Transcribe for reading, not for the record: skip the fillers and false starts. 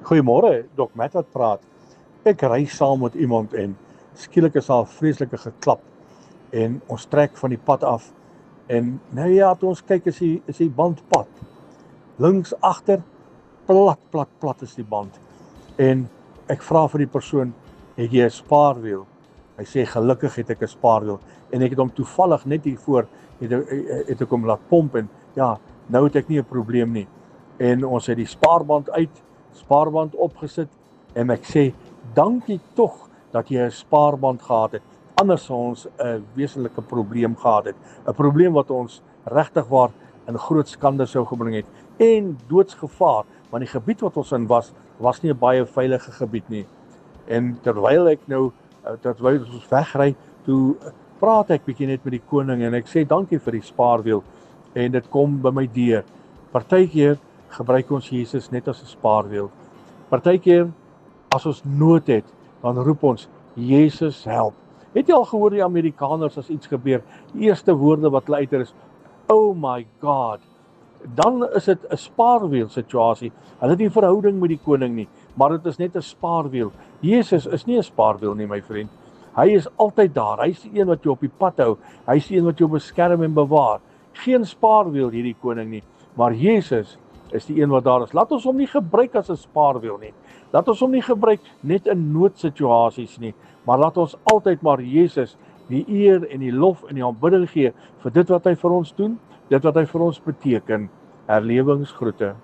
Goeiemôre, Dok Matt wat praat. Ek ry saam met iemand en skielik is daar 'n vreeslike geklap en ons trek van die pad af en nou ja, toe ons kyk is die band pad. Links agter plat is die band. En ek vra vir die persoon, het jy 'n spaarwiel? Hy sê gelukkig het ek 'n spaarwiel en ek het hom toevallig net hiervoor het ek hom laat pomp en ja, nou het ek nie 'n probleem nie. En ons het die spaarband opgesit en ek sê dankie tog dat jy 'n spaarband gehad het. Anders sou ons 'n wesenlike probleem gehad het. 'n Probleem wat ons regtig waar in groot skande sou gebring het en doodsgevaar, want die gebied wat ons in was nie 'n baie veilige gebied nie. En terwyl ons wegry, toe praat ek bietjie net met die koning en ek sê dankie vir die spaarwiel en dit kom by my deur. Partykeer gebruik ons Jesus net as 'n spaarwiel. Partykeer as ons nood het, dan roep ons Jesus help. Het jy al gehoor die Amerikaners as iets gebeur, die eerste woorde wat hulle uiter is, oh my God. Dan is dit 'n spaarwiel situasie. Hulle het nie verhouding met die koning nie, maar dit is net 'n spaarwiel. Jesus is nie 'n spaarwiel nie, my vriend. Hy is altyd daar. Hy is die een wat jou op die pad hou. Hy is die een wat jou beskerm en bewaar. Geen spaarwiel hierdie koning nie, maar Jesus is die een wat daar is. Laat ons hom nie gebruik as 'n spaarwiel nie. Laat ons hom nie gebruik net in noodsituasies nie, maar laat ons altyd maar Jesus die eer en die lof en die aanbidding gee vir dit wat hy vir ons doen, dit wat hy vir ons beteken. Herlewingsgroete.